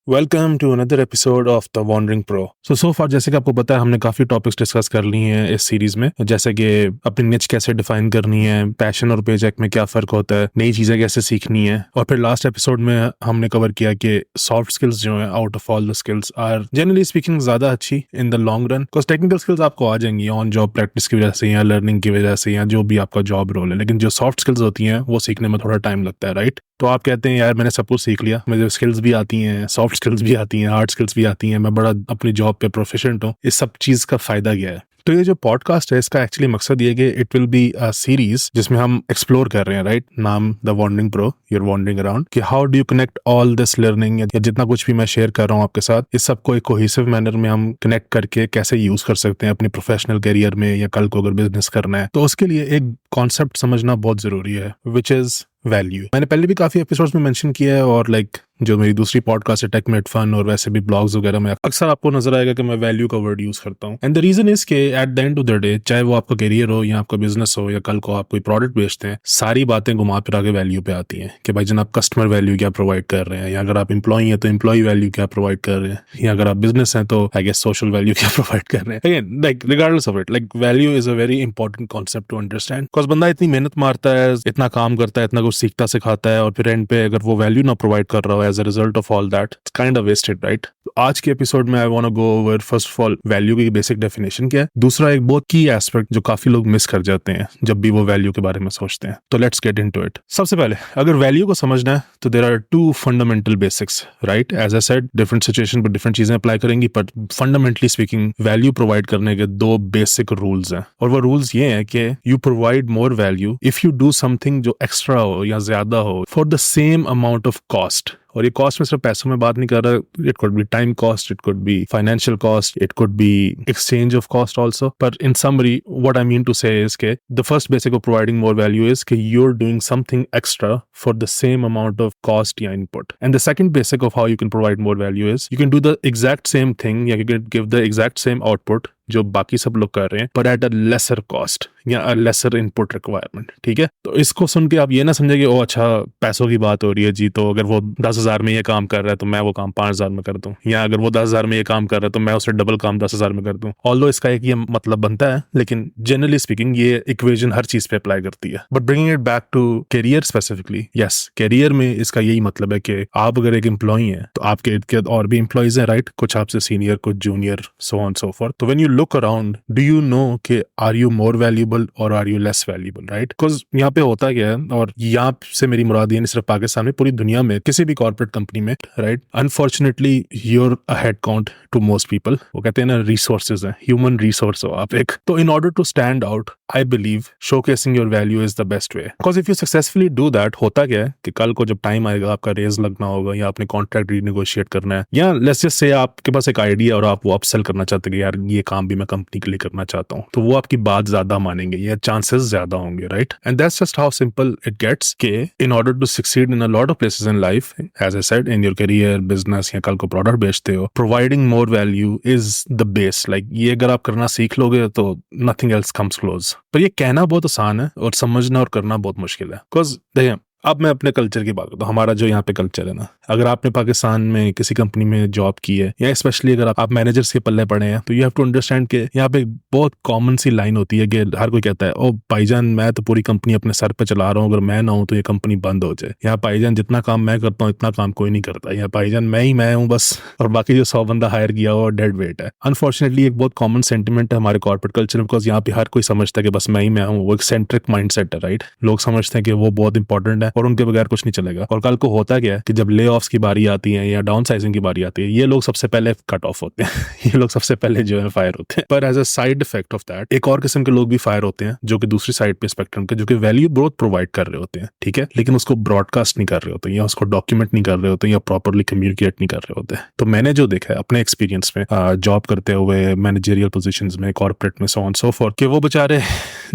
Welcome to another episode of the wandering pro. So far जैसे कि आपको पता है हमने काफ़ी टॉपिक्स डिस्कस कर लिए हैं इस सीरीज में, जैसे कि अपनी निच कैसे डिफाइन करनी है, पैशन और पेचेक में क्या फ़र्क होता है, नई चीज़ें कैसे सीखनी है, और फिर लास्ट एपिसोड में हमने कवर किया कि सॉफ्ट स्किल्स जो है out of all the skills are generally speaking ज़्यादा अच्छी in the long run, because technical skills आपको आ जाएंगी ऑन जॉब प्रैक्टिस की वजह से या लर्निंग की वजह से या जो भी आपका जॉब रोल है, लेकिन जो सॉफ्ट स्किल्स होती हैं वो सीखने में थोड़ा टाइम लगता है, राइट? तो आप कहते हैं यार मैंने सब कुछ सीख लिया, मुझे स्किल्स भी आती हैं, सॉफ्ट स्किल्स भी आती हैं, हार्ड स्किल्स भी आती हैं, मैं बड़ा अपनी जॉब पे प्रोफिशिएंट हूँ, इस सब चीज़ का फ़ायदा क्या है? तो ये जो पॉडकास्ट है इसका एक्चुअली मकसद ये कि it will be a series जिसमें हम एक्सप्लोर कर रहे हैं, राइट? नाम the wandering pro, you're wandering around, कि how do you connect all this learning या जितना कुछ भी मैं शेयर कर रहा हूँ आपके साथ, इस सबको एक कोहेसिव मैनर में हम कनेक्ट करके कैसे यूज कर सकते हैं अपने प्रोफेशनल करियर में या कल को अगर बिजनेस करना है तो उसके लिए एक कॉन्सेप्ट समझना बहुत जरूरी है, विच इज वैल्यू। मैंने पहले भी काफी एपिसोड्स में मेंशन किया है और जो मेरी दूसरी पॉडकास्ट है टेक मेड फन और वैसे भी ब्लॉग्स वगैरह में अक्सर आपको नजर आएगा कि मैं वैल्यू का वर्ड यूज करता हूँ। एंड द रीजन इज के eight the end of the day, चाहे वो आपका करियर हो या आपका बिजनेस हो या कल को आप कोई प्रोडक्ट बेचते हैं, सारी बातें घुमा फिरा के वैल्यू पे आती हैं कि भाई जनाब कस्टमर वैल्यू क्या प्रोवाइड कर रहे हैं, या अगर आप एम्प्लॉई हैं तो एम्प्लॉई वैल्यू क्या प्रोवाइड कर रहे हैं, या अगर आप बिजनेस हैं तो आई गेस सोशल वैल्यू क्या प्रोवाइड कर रहे हैं। Again regardless of it, value is a very important concept to understand, because बंदा इतनी मेहनत मारता है, इतना काम करता है, इतना कुछ सीखता सिखाता है, और फिर एंड पे अगर वो वैल्यू ना प्रोवाइड कर रहा हो as a result of all that, it's kind of wasted, right? तो आज के एपिसोड में I want to go over first of all value की बेसिक डेफिनेशन क्या है, दूसरा एक बहुत की एस्पेक्ट जो काफी लोग मिस कर जाते हैं जब भी वो वैल्यू के बारे में सोचते हैं। तो लेट्स गेट इनटू इट। सबसे पहले अगर वैल्यू को समझना है तो there are two fundamental basics, right? As I said, different situation पर डिफरेंट चीजें अप्लाई करेंगी, but fundamentally speaking value provide करने के दो बेसिक रूल्स हैं, और वो रूल्स ये हैं कि you provide more value if you do something जो एक्स्ट्रा हो या ज्यादा हो for the same amount of cost. और ये कॉस्ट में सिर्फ पैसों में बात नहीं कर रहा, it could be time cost, it could be financial cost, it could be exchange of cost also, but in summary what I mean to say is के the first basic of providing more value is कि you are doing something extra for the same amount of cost या input. And the second basic of how you can provide more value is you can do the exact same thing या you can give the exact same output जो बाकी सब लोग कर रहे हैं, पर एट अ लेसर कॉस्ट या अ लेसर इनपुट रिक्वायरमेंट, ठीक है? तो इसको सुन के आप ये ना समझे कि ओ अच्छा पैसों की बात हो रही है जी, तो अगर वो 10,000 में ये काम कर रहा है तो मैं वो काम 5,000 में कर दूं, या अगर वो 10,000 में ये काम कर रहा है तो मैं उससे डबल काम 10,000 में कर दूं। ऑल्दो इसका एक ये मतलब बनता है, लेकिन जनरली स्पीकिंग ये इक्वेशन हर चीज पे अप्लाई करती है। But bringing it back to career specifically, yes, career में इसका यही मतलब है कि आप अगर एक एम्प्लॉई हैं तो आपके इर्द गिर्द और भी एम्प्लॉइज हैं, राइट? कुछ आपसे सीनियर, कुछ junior, so on so forth. तो when you look around, do you know कि आर यू मोर वैल्यूएबल और are you less valuable, right? Because यहाँ पे होता क्या है, और यहाँ से मेरी मुराद ये नहीं सिर्फ पाकिस्तान में, पूरी दुनिया में किसी भी कॉर्पोरेट कंपनी में, right? Unfortunately you're a head count to most people. वो कहते हैं ना रिसोर्सेज है, ह्यूमन रिसोर्स हो आप एक। तो in order to stand out, I believe showcasing your value is the best way, because if you successfully do that, होता क्या है कि कल को जब टाइम आएगा, आपका रेज लगना होगा या आपने कॉन्ट्रैक्ट रीनेगोशिएट करना है, या लेट्स जस्ट से आपके पास एक आइडिया और आप वो अपसेल करना चाहते हैं कि यार ये काम भी मैं कंपनी के लिए करना चाहता हूँ, तो वो आपकी बात ज्यादा मानेंगे या चांसेस ज्यादा होंगे, right? And that's just how simple it gets के in order to succeed in a lot of places in life, as I said, in your career, business या कल को प्रोडक्ट बेचते हो, providing more value is the base. ये अगर आप करना सीख लोगे तो नथिंग एल्स कम्स क्लोज। पर ये कहना बहुत आसान है और समझना और करना बहुत मुश्किल है। बिकॉज देखिए, अब मैं अपने कल्चर की बात करता हूँ, हमारा जो यहाँ पे कल्चर है ना, अगर आपने पाकिस्तान में किसी कंपनी में जॉब की है या स्पेशली अगर आप मैनेजर्स के पल्ले पड़े हैं, तो यू हैव टू अंडरस्टैंड कि यहाँ पे बहुत कॉमन सी लाइन होती है कि हर कोई कहता है ओ भाईजान मैं तो पूरी कंपनी अपने सर पे चला रहा हूँ, अगर मैं ना हूँ तो ये कंपनी बंद हो जाए, या भाईजान जितना काम मैं करता हूँ इतना काम कोई नहीं करता, या भाईजान मैं ही मैं हूँ बस, और बाकी जो 100 बंदा हायर किया हुआ डेड वेट है। अनफॉर्चुनेटली एक बहुत कॉमन सेंटिमेंट है हमारे कॉर्पोरेट कल्चर में, बिकॉज यहाँ पे हर कोई समझता है कि बस मैं ही मैं हूँ। वो एक सेंट्रिक माइंडसेट है, राइट? लोग समझते हैं कि वो बहुत इंपॉर्टेंट है और उनके बगैर कुछ नहीं चलेगा। और कल को होता क्या है कि जब ले ऑफ्स की बारी आती है या डाउन साइजिंग की बारी आती है, ये लोग सबसे पहले कट ऑफ होते हैं ये लोग सबसे पहले जो है फायर होते हैं। पर as a side effect of that एक और किस्म के लोग भी फायर होते हैं जो कि दूसरी साइड पे स्पेक्ट्रम के, जो कि वैल्यू ग्रोथ प्रोवाइड कर रहे होते हैं, ठीक है, लेकिन उसको ब्रॉडकास्ट नहीं कर रहे होते या उसको डॉक्यूमेंट नहीं कर रहे होते या प्रॉपरली कम्युनिकेट नहीं कर रहे होते। तो मैंने जो देखा है अपने एक्सपीरियंस में जॉब करते हुए मैनेजरियल पोजीशंस में, कॉर्पोरेट में, सो ऑन सो फॉर्थ, कि वो बेचारे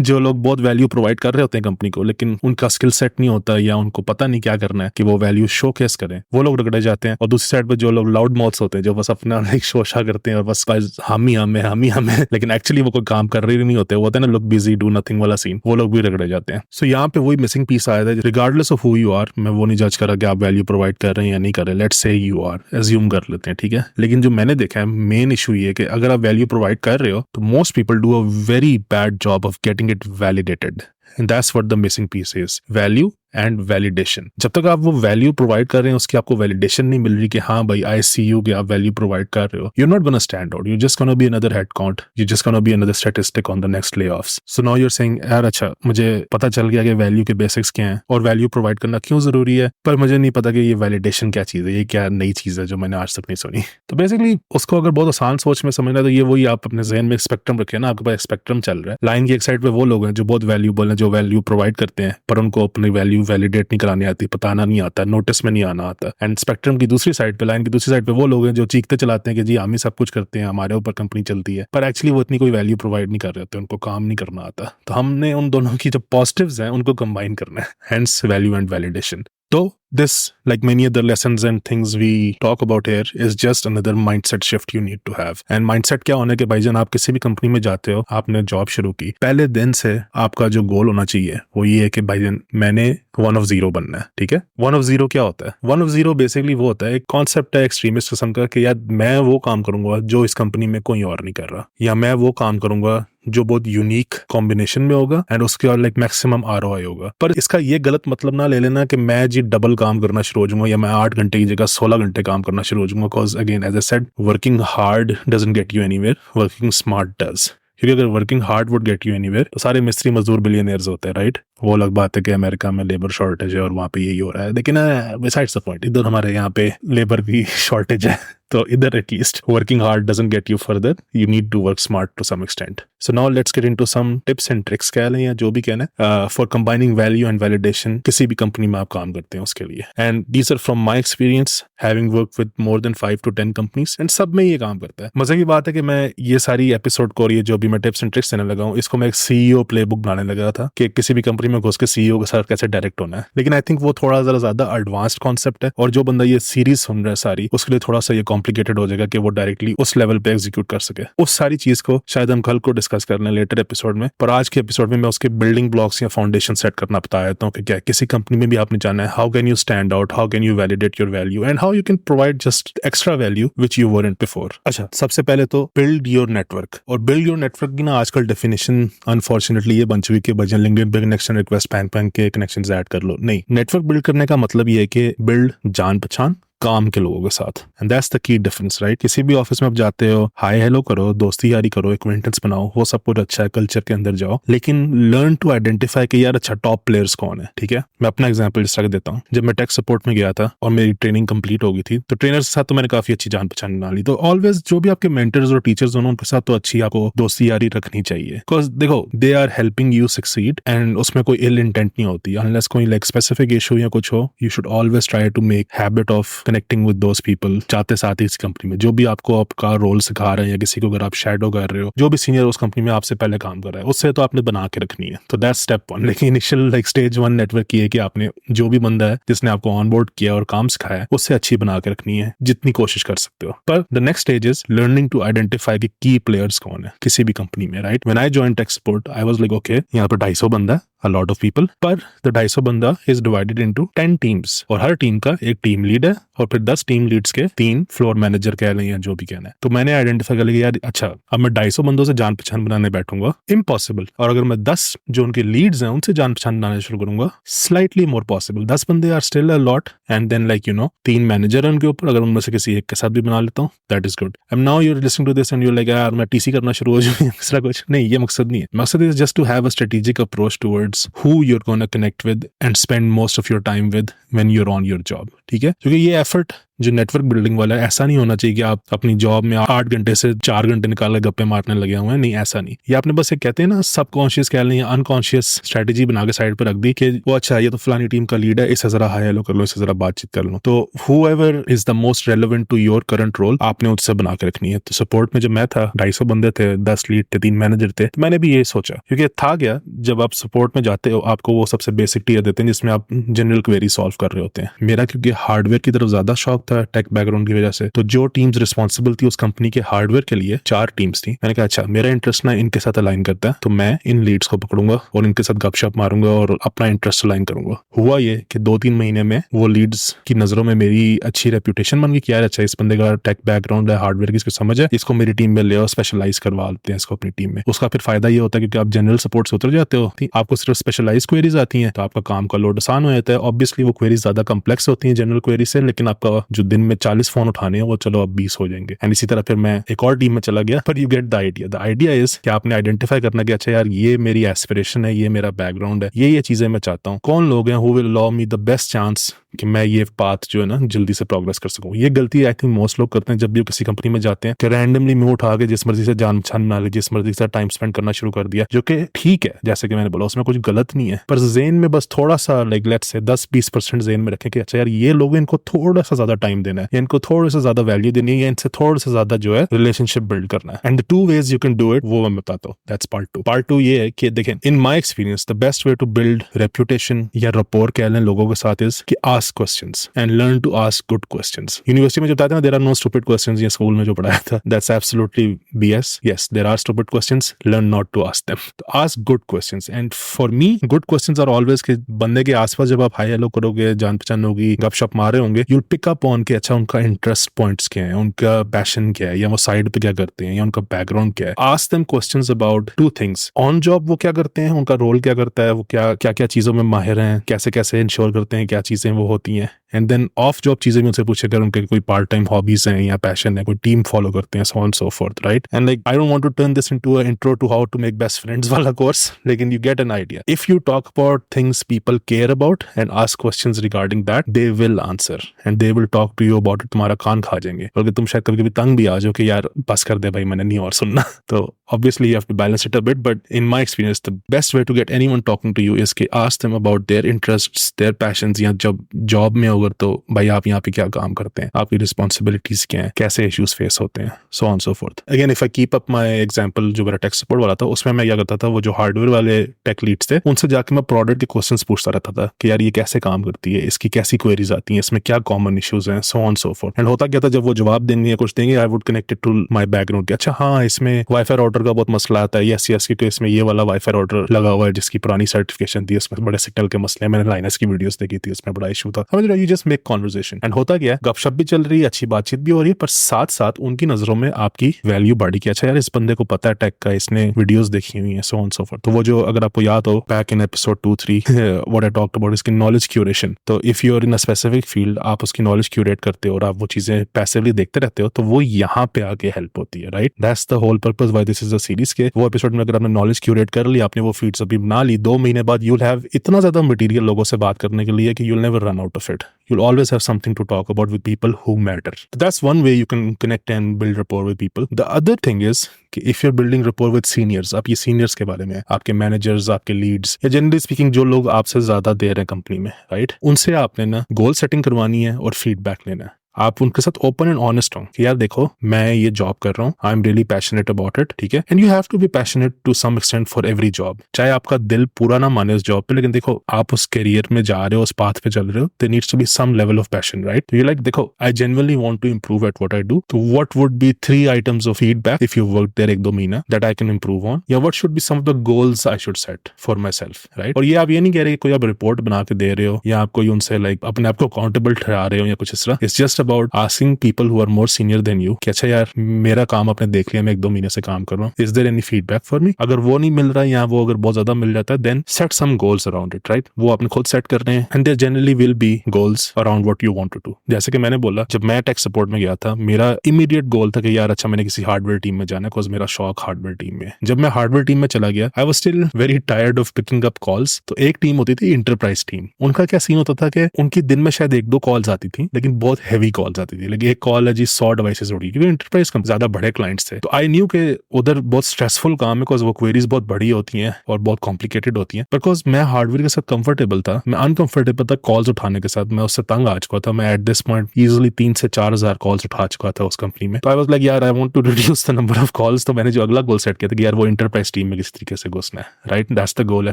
जो लोग बहुत वैल्यू प्रोवाइड कर रहे होते हैं कंपनी को, लेकिन उनका स्किल सेट नहीं होता या उनको पता नहीं क्या करना है कि वो वैल्यू शोकेस करें, वो लोग रगड़े जाते हैं। और दूसरी साइड पे जो लोग लाउड माउथ्स होते हैं, जो बस अपना लाइक शोशा करते हैं और बस हम ही हमें लेकिन एक्चुअली वो कोई काम कर रहे नहीं होते, वो होता है ना लुक बिजी डू नथिंग वाला सीन, वो लोग भी रगड़े जाते हैं। सो यहाँ पे वही मिसिंग पीस आया था। Regardless of who you are, मैं वो नहीं जज कर रहा कि आप वैल्यू प्रोवाइड कर रहे हैं या नहीं कर रहे, let's say you are, assume कर लेते हैं, ठीक है। लेकिन जो मैंने देखा है मेन इशू ये कि अगर आप वैल्यू प्रोवाइड कर रहे हो तो most people do a very bad job of getting it validated, and that's what the missing piece is, value and validation. जब तक आप वो वैल्यू प्रोवाइड कर रहे हैं उसकी आपको वैलिडेशन नहीं मिल रही कि हाँ भाई आई सी यू कि आप वैल्यू प्रोवाइड कर रहे हो, you are not gonna stand out, you just gonna be another head count, you just gonna be another statistic on the next layoffs. So now you are saying यार अच्छा मुझे पता चल गया कि वैल्यू के बेसिक्स क्या हैं और वैल्यू प्रोवाइड करना क्यों जरूरी है, पर मुझे नहीं पता कि ये वैलिडेशन क्या चीज है, ये क्या नई चीज है जो मैंने आज तक नहीं सुनी। तो बेसिकली उसको अगर बहुत आसान सोच में समझना है तो ये वही आप अपने जहन में स्पेक्ट्रम रखे ना, आपके पास स्पेक्ट्रम चल रहा है, लाइन की एक साइड पे वो लोग हैं जो बहुत वैल्यूबल हैं, जो वैल्यू प्रोवाइड करते हैं पर उनको अपनी वैल्यू वैलिडेट नहीं करानी आती, बताना नहीं आता, नोटिस में नहीं आना आता। एंड स्पेक्ट्रम की दूसरी साइड पे, लाइन की दूसरी साइड पे वो लोग हैं जो चीखते चलाते हैं कि जी हम ही सब कुछ करते हैं, हमारे ऊपर कंपनी चलती है, पर एक्चुअली वो इतनी कोई वैल्यू प्रोवाइड नहीं कर रहे होते, उनको काम नहीं करना आता। तो हमने उन दोनों की जो पॉजिटिव्स हैं उनको कंबाइन करना है, हेंस वैल्यू एंड वैलिडेशन। तो this, like many other lessons and things we talk about here, is just another mindset shift you need to have. And mindset क्या होने के भाईजान, आप किसी भी कंपनी में जाते हो, आपने जॉब शुरू की, पहले दिन से आपका जो गोल होना चाहिए वो ये है कि भाईजान मैंने 1 of 0 बनना है, ठीक है। 1 of 0 क्या होता है? 1 of 0 बेसिकली वो होता है, एक कॉन्सेप्ट है एक्सट्रीमिस्ट किस्म का कि यार मैं वो काम करूंगा जो इस कंपनी में कोई और नहीं कर रहा, या मैं वो काम करूंगा जो बहुत यूनिक कॉम्बिनेशन में होगा एंड उसके और लाइक मैक्सिमम आरओआई होगा। पर इसका ये गलत मतलब ना ले लेना कि मैं जी डबल काम करना शुरू हो जाऊंगा या मैं 8 घंटे की जगह 16 घंटे काम करना शुरू हो जाऊंगा। Because again as I said, working hard doesn't get you anywhere, working smart does. क्योंकि अगर working hard would get you anywhere तो सारे मिस्त्री मजदूर बिलियनियर्स होते हैं, राइट। वो अलग बात है कि अमेरिका में लेबर शॉर्टेज है और वहां पे यही हो रहा है, लेकिन बिसाइड्स द पॉइंट, इधर हमारे यहाँ पे लेबर की शॉर्टेज है, तो इधर at least working hard doesn't get you further, you need to work smart to some extent. So now let's get into some tips and tricks कह लें या जो भी कहना है, for combining value and validation किसी भी कंपनी में आप काम करते हैं उसके लिए। And these are from my experience having work with more than 5 to 10 companies, एंड सब में ये काम करता है। मजे की बात है कि मैं ये सारी एपिसोड को और ये जो भी मैं टिप्स एंड ट्रिक्स देने लगा हूँ इसको मैं एक सीईओ प्लेबुक बनाने लगा था कि किसी भी कंपनी में घुस के सीईओ के साथ कैसे डायरेक्ट होना है। लेकिन आई थिंक वो थोड़ा ज्यादा एडवांस्ड कॉन्सेप्ट है, और जो बंदा ये सीरीज सुन रहा है सारी, उसके लिए थोड़ा सा ये कॉम्प्लिकेटेड हो जाएगा कि वो डायरेक्टली उस लेवल पे एग्जीक्यूट कर सके। उस सारी चीज को शायद हम कल को डिस्कस कर लें लेटर एपिसोड में, पर आज के एपिसोड में मैं उसके बिल्डिंग ब्लॉक्स या फाउंडेशन सेट करना बता देता हूँ कि क्या किसी कंपनी में भी आपने जाना है, how can you stand out, how can you validate your value and how you can provide just extra value which you weren't before. अच्छा, सबसे पहले तो बिल्ड योर नेटवर्क। और बिल्ड योर नेटवर्क की ना आजकल डेफिनेशन अनफॉर्चुनेटली ये बन चुकी है भजन लिंक्डइन पे कनेक्शन रिक्वेस्ट पैन के कनेक्शंस ऐड कर लो। नहीं, नेटवर्क बिल्ड करने का मतलब ये है कि बिल्ड जान पहचान काम के लोगों के साथ, and that's the key difference, right. किसी भी ऑफिस में आप जाते हो, हाय हेलो करो, दोस्ती यारी करो, एक्वेंटेंस बनाओ, वो सब कुछ अच्छा है, कल्चर के अंदर जाओ, लेकिन लर्न टू आइडेंटिफाई कि यार अच्छा टॉप प्लेयर्स कौन है, ठीक है। मैं अपना एग्जांपल जिस तरह देता हूँ, जब मैं टेक सपोर्ट में गया था और मेरी ट्रेनिंग कंप्लीट हो गई थी, तो ट्रेनर्स के साथ तो मैंने काफी अच्छी जान पहचान बना ली। तो ऑलवेज जो भी आपके मेंटर्स और टीचर्स हों उनके साथ तो अच्छी आपको दोस्ती यारी रखनी चाहिए, बिकॉज देखो they are helping you succeed, and उसमें कोई इल इंटेंट नहीं होती, अनलेस कोई लाइक स्पेसिफिक इशू या कुछ हो। You should always try to make habit of connecting with those people चाहते साथ ही इस कंपनी में जो भी आपको आपका रोल सिखा रहे हैं, या किसी को अगर आप शैडो कर रहे हो, जो भी सीनियर उस कंपनी में आपसे पहले काम कर रहा है, उससे तो आपने बना के रखनी है। तो दैट्स स्टेप 1। लेकिन इनिशियल लाइक स्टेज 1 नेटवर्क की है कि आपने जो भी बंदा है जिसने आपको ऑनबोर्ड किया और काम सिखाया उससे अच्छी बना के रखनी है जितनी कोशिश कर सकते हो। पर the next stage is learning to identify कि की प्लेयर्स कौन है किसी भी कंपनी में, right. When I join tech support I was like okay, यहाँ पर 250 बंदा है, a lot of people, पर the 250 बंदा is divided into 10 teams, और हर टीम का एक टीम लीड है और फिर 10 टीम लीड्स के 3 फ्लोर मैनेजर कह लें या जो भी कहना है। तो मैंने आइडेंटिफाई कर लिया यार अच्छा अब मैं 250 बंदों से जान पहचान बनाने बैठूंगा, इम्पॉसिबल। और अगर मैं 10 जो उनके लीड्स हैं उनसे जान पहचान बनाना शुरू करूंगा, स्लाइटली मोर पॉसिबल। 10 बंदे are still a lot, and then like you know 3 manager है उनके ऊपर, अगर उनमें से किसी एक के साथ भी बना लेता हूँ that is good. And now you are listening to this and you like यार मैं टीसी करना शुरू हो जाऊँ, दूसरा कुछ नहीं, ये मकसद नहीं है। मकसद is just to have a strategic approach towards who you're gonna connect with and spend most of your time with when you're on your job, ठीक है। क्योंकि ये एफर्ट जो नेटवर्क बिल्डिंग वाला है, ऐसा नहीं होना चाहिए कि आप अपनी जॉब में 8 घंटे से 4 घंटे निकाल के गप्पे मारने लगे हुए हैं। नहीं, ऐसा नहीं। ये आपने बस एक कहते हैं ना सबकॉन्शियस कह लें या अनकॉन्शियस स्ट्रेटेजी बना के साइड पर रख दी कि वो अच्छा ये तो फलानी टीम का लीड है, इससे जरा हाई हेलो कर लो, इससे जरा बातचीत कर लो। तो whoever is the most relevant to your current role आपने उससे बना के रखनी है। तो सपोर्ट में जब मैं था 250 बंदे थे, 10 लीड थे, 3 मैनेजर थे, तो मैंने भी ये सोचा, क्योंकि था क्या, जब आप सपोर्ट में जाते हो आपको वो सबसे बेसिक टियर देते हैं जिसमें आप जनरल क्वेरी सॉल्व कर रहे होते हैं। मेरा क्योंकि हार्डवेयर की तरफ ज्यादा शौक था टेक बैकग्राउंड की वजह से, तो जो टीम्स रिस्पॉन्सिबल थी उस कंपनी के हार्डवेयर के लिए 4 टीम्स थी। मैंने कहा अच्छा मेरा इंटरेस्ट ना इनके साथ अलाइन करता है, तो मैं इन लीड्स को पकड़ूंगा और इनके साथ गपशप मारूंगा और अपना इंटरेस्ट अलाइन करूंगा। हुआ ये कि 2-3 महीने में वो लीड्स की नजरों में मेरी अच्छी रेपुटेशन बन गई कि यार अच्छा इस बंदे का टेक बैकग्राउंड है, हार्डवेयर की इसको समझ है, इसको मेरी टीम में ले और स्पेशलाइज करवा लेते हैं इसको अपनी टीम में। उसका फिर फायदा ये होता है क्योंकि आप जनरल सपोर्ट से उतर जाते हो, आपको सिर्फ स्पेशलाइज क्वेरीज आती हैं, तो आपका काम का लोड आसान हो जाता है। ऑब्वियसली वो क्वेरीज ज्यादा कम्प्लेक्स होती हैं जनरल क्वेरी से, लेकिन आपका जो दिन में 40 फोन उठाने हैं वो चलो अब 20 हो जाएंगे। एंड इसी तरह फिर मैं एक और टीम में चला गया। पर you get the idea. The idea is कि आपने आइडेंटिफाई करना कि अच्छा यार ये मेरी एस्पिरेशन है, ये मेरा बैकग्राउंड है, ये चीजें मैं चाहता हूँ। कौन लोग हैं who will allow me the best chance कि मैं ये पाथ जो है ना जल्दी से प्रोग्रेस कर सकूं। ये गलती आई थिंक मोस्ट लोग करते हैं जब भी किसी कंपनी में जाते हैं कि रैंडमली मुंह उठा के जिस मर्जी से जान पहचान बना ली, जिस मर्जी से टाइम स्पेंड करना शुरू कर दिया, जो कि ठीक है, जैसे कि मैंने बोला उसमें कुछ गलत नहीं है, पर जेन में बस थोड़ा सा लाइक लेट्स से 10-20% जेन में रखें कि अच्छा यार ये लोग, इनको थोड़ा सा ज्यादा टाइम देना है, इनको थोड़ा सा ज्यादा वैल्यू देनी है, इनसे थोड़ा सा ज्यादा जो है रिलेशनशिप बिल्ड करना है। And the 2 ways you can do it वो मैं बताता हूँ। That's part 2। पार्ट 2 ये है कि देखें, in my experience the best way to build reputation या रपोर कह लें लोगों के साथ इज कि ask questions and learn to ask good questions. University में जो बताते हैं there are no stupid questions, या स्कूल में जो पढ़ाया था that's absolutely BS. Yes, there are stupid questions. Learn not to ask them. तो ask good questions. And for me, good questions are always कि बंदे के आसपास जब आप हाई हेलो करोगे, जान पहचान होगी, गपशप मारे होंगे, you'll pick up on कि अच्छा उनका इंटरेस्ट पॉइंट्स क्या है, उनका पैशन क्या है, या वो साइड पे क्या करते हैं, या उनका बैकग्राउंड क्या है। Ask them questions about 2 things. On job वो क्या करते हैं, उनका रोल क्या करता है, वो क्या क्या चीजों में माहिर हैं, कैसे कैसे इंश्योर करते हैं, क्या चीजें वो होती हैं। एंड देन ऑफ जॉब चीजें भी उनसे पूछे अगर उनके कोई पार्ट टाइम हॉबीज हैं या पैशन है, कोई टीम फॉलो करते हैं, so on so forth, right. And like I don't want to turn this into a intro to how to make best friends वाला कोर्स, लेकिन you get an idea. If you talk about things people care about and ask questions regarding that, they will answer and they will talk to you about it. तुम्हारा कान खा जाएंगे, बल्कि तुम शायद कभी कभी तंग भी आ जाओ कि यार बस कर दे भाई, मैंने नहीं और सुनना। तो obviously you have to balance it a bit, but in my experience the best way to get anyone talking to you is कि ask them about their interests, their passions, या जब जॉब में होगा तो भाई आप यहाँ पे क्या काम करते हैं, आपकी रिस्पॉन्सिबिलिटीज क्या हैं, कैसे इश्यूज फेस होते हैं, so on so forth. Again if I keep up my example जो मेरा टेक सपोर्ट वाला था, उसमें मैं क्या करता था, वो जो हार्डवेयर वाले टेक लीड्स थे उनसे जाके मैं प्रोडक्ट के क्वेश्चंस पूछता रहता था कि यार ये कैसे काम करती है, इसकी कैसी क्वेरीज आती हैं, इसमें क्या कॉमन इश्यूज हैं, so on so forth. And होता क्या था, जब वो जवाब देंगे या कुछ देंगे, I would connect it to my background कि अच्छा हाँ इसमें वाईफाई राउटर का बहुत मसला आता है, यस की तो इसमें ये वाला वाईफाई राउटर लगा हुआ है जिसकी पुरानी सर्टिफिकेशन थी, उसमें बड़े सिग्नल के मसले, मैंने लाइनस की वीडियोस देखी थी, उसमें बड़ा इशू था। You just make conversation. And होता क्या है, गपशप भी चल रही है, अच्छी बातचीत भी हो रही है, पर साथ साथ उनकी नजरों में आपकी वैल्यू बढ़ी कि अच्छा यार इस बंदे को पता है टेक का, इसने वीडियोस देखी हुई है, सो ऑन सो फोर्थ। तो वो जो अगर आपको याद हो back in episode 2-3 what I talked about इसकी नॉलेज क्यूरेशन, तो if you are in a specific field, आप उसकी नॉलेज क्यूरेट करते हो और आप वो चीजें पैसिवली देखते रहते हो, तो वो यहाँ पे आके हेल्प होती है, right. That's the whole purpose why this is a series के वो एपिसोड में अगर आपने नॉलेज क्यूरेट कर ली, आपने वो फीड्स अभी बना ली, 2 महीने बाद यूल हैव इतना ज्यादा मटेरियल लोगों से बात करने के लिए कि you'll never run out of it. You'll always have something to talk about with people who matter. So that's one way you can connect and build rapport with people. The other thing is कि if you're building rapport with seniors, आप ये seniors के बारे में, आपके managers, आपके leads, या generally speaking जो लोग आपसे ज्यादा दे रहे हैं कंपनी में, right? उनसे आपने ना गोल सेटिंग करवानी है और फीडबैक लेना है। आप उनके साथ ओपन एंड ऑनेस्ट हो कि यार देखो मैं ये जॉब कर रहा हूँ, I am really passionate about it, ठीक है। And you have to be passionate to some extent for every job. चाहे आपका दिल पूरा ना माने उस जॉब पे, लेकिन देखो आप उस करियर में जा रहे हो, उस पाथ पे चल रहे हो, there needs to be some level of passion, right. तो यू लाइक देखो I genuinely want to improve at what I do, तो what would be 3 items of feedback if you work there 1-2 महीना that I can improve on, या what should be some of the goals I should set for myself, right. और ये आप ये नहीं कह रहे कोई आप रिपोर्ट बना के दे रहे हो या आप कोई उनसे लाइक अपने आप को अकाउंटेबल ठहरा रहे हो या कुछ इस तरह। It's just about asking people who are more senior than you कि अच्छा यार मेरा काम आपने देख लिया, मैं 1-2 महीने से काम कर रहा हूँ, is there any feedback for me? अगर वो नहीं मिल रहा है या वो अगर बहुत ज्यादा मिल जाता है, then set some goals around it, right? वो आपने खुद सेट करने हैं and there generally will be goals around what you want to do. जैसे कि मैंने बोला जब मैं टेक सपोर्ट में गया था, मेरा इमीडिएट गोल था कि यार अच्छा मैंने किसी हार्डवेयर टीम में जाना है, बिकॉज मेरा शौक हार्डवेयर टीम में। जब मैं हार्डवेयर टीम में चला गया, I was still very tired of picking up calls. तो एक टीम होती थी इंटरप्राइज टीम, उनका क्या सीन होता था कि उनकी दिन में शायद 1-2 कॉल्स आती थी, लेकिन बहुत हैवी बड़ी कॉल्स आती थी, लेकिन एक कॉल है जी 100 डिवाइसेस उड़ी, क्योंकि एंटरप्राइज कम ज्यादा बड़े क्लाइंट्स थे। तो आई न्यू के उधर बहुत स्ट्रेसफुल काम है, बिकॉज वो क्वेरीज बहुत बड़ी होती हैं और बहुत कॉम्प्लिकेटेड होती हैं। बिकॉज मैं हार्डवेयर के साथ कंफर्टेबल था, मैं अनकंफर्टेबल था कॉल्स उठाने के साथ, मैं उससे तंग आ चुका था। मैं एट दिस पॉइंट इजिली 3 से 4 हजार कॉल्स उठा चुका था उस कंपनी में। तो आई वाज लाइक यार I want to reduce the number of calls. तो मैंने जो अगला गोल सेट किया था कि यार वो एंटरप्राइज टीम में किस तरीके से घुसना है, right, that's the goal I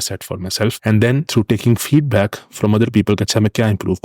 set for myself. And then through taking feedback from other people, अच्छा मैं क्या इंप्रूव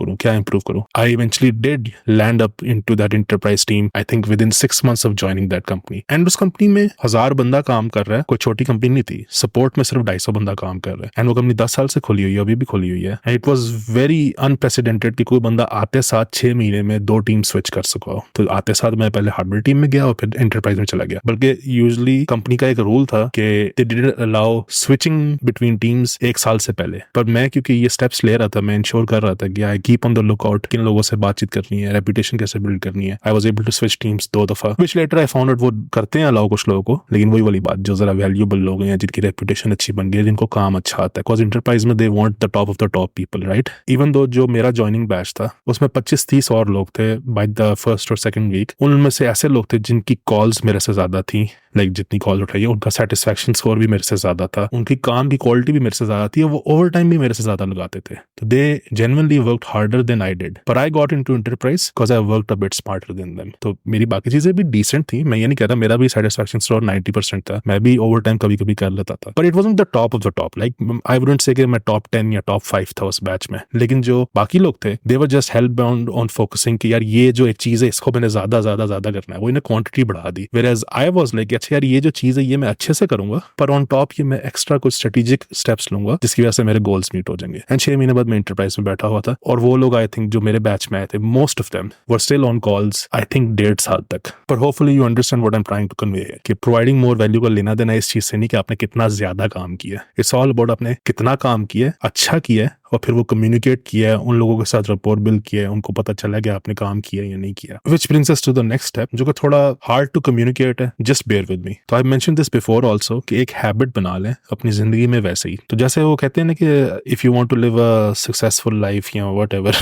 करूं, I eventually did land up into that enterprise team, I think within 6 months of joining that company. एंड उस company में 1000 बंदा काम कर रहा है, कोई छोटी कंपनी नहीं थी। सपोर्ट में सिर्फ 250 बंदा काम कर रहा है, एंड वो कंपनी 10 साल से खुली हुई है, अभी भी खुली हुई है। And it was very unprecedented कि कोई बंदा आते साथ 6 महीने में 2 टीम स्विच कर सका हो। तो आते साथ मैं पहले हार्डवेयर टीम में गया और फिर एंटरप्राइज में चला गया। बल्कि यूजुअली कंपनी का एक रूल था कि they didn't allow switching between teams 1 साल से पहले, पर मैं क्योंकि ये स्टेप्स ले रहा था, मैं इंश्योर कर रहा था कि I keep on the look out, किन लोगों से बातचीत करनी है, रेपुटेशन कैसे बिल्ड करनी है। I was able to switch teams 2 दफा, which later I found out वो करते हैं अलाउ कुछ लोगों को, लेकिन वही वाली बात जो जरा वैल्यूएबल लोग हैं, जिनकी रेपुटेशन अच्छी बन गई, जिनको काम अच्छा आता है। बिकॉज एंटरप्राइज में they want the top of the top people, right. Even though जो मेरा ज्वाइनिंग बैच था उसमें 25-30 और लोग थे बाय द फर्स्ट और सेकंड वीक। उनमें से ऐसे लोग थे जिनकी कॉल्स मेरे से ज्यादा थी, लाइक जितनी कॉल उठाई है उनका सेटिस्फैक्शन स्कोर भी मेरे से ज्यादा था, उनकी काम की क्वालिटी भी मेरे से ज्यादा थी, वो ओवर टाइम भी मेरे से ज्यादा लगाते थे। तो they genuinely worked harder than I did, पर I got into enterprise because I worked a bit smarter than them. तो मेरी बाकी चीजें भी डिसेंट थी, मैं ये नहीं कह रहा, मेरा भी सेटिस्फैक्शन स्कोर 90% था, मैं भी ओवर टाइम कभी कभी कर लेता था, पर it wasn't the top of the top. Like I wouldn't say कि मैं टॉप 10 या टॉप 5 था उस बैच में, लेकिन जो बाकी लोग थे they were just hell bent on focusing कि यार ये जो एक चीज है इसको मैंने ज्यादा करना है, वो इन्हें क्वांटिटी बढ़ा दी। Whereas I was like अच्छा यार ये जो चीज है ये मैं अच्छे से करूंगा, पर ऑन टॉप ये मैं एक्स्ट्रा कुछ स्ट्रेटेजिक स्टेप्स लूंगा जिसकी वजह से मेरे गोल्स मीट हो जाएंगे। एंड 6 महीने बाद मैं एंटरप्राइज में बैठा हुआ था, और वो लोग आई थिंक जो मेरे बैच में आए थे, most of them were still on calls I think 1.5 साल तक। पर hopefully you understand what I am trying to convey कि प्रोवाइडिंग मोर वैल्यू का लेना देना इस चीज से नहीं कि आपने कितना ज्यादा काम किया, इट्स ऑल अबाउट आपने कितना काम किया, अच्छा किया, और फिर वो कम्युनिकेट किया है, उन लोगों के साथ रिपोर्ट बिल्ड किया है, उनको पता चला कि आपने काम किया या नहीं किया। Which brings us to the next step, जो कि थोड़ा हार्ड टू कम्युनिकेट है, जस्ट बेयर विद मी। तो I mention this before also कि एक हैबिट बना लें अपनी जिंदगी में वैसे ही। तो जैसे वो कहते हैं ना कि if you want to live a successful life या व्हाटएवर,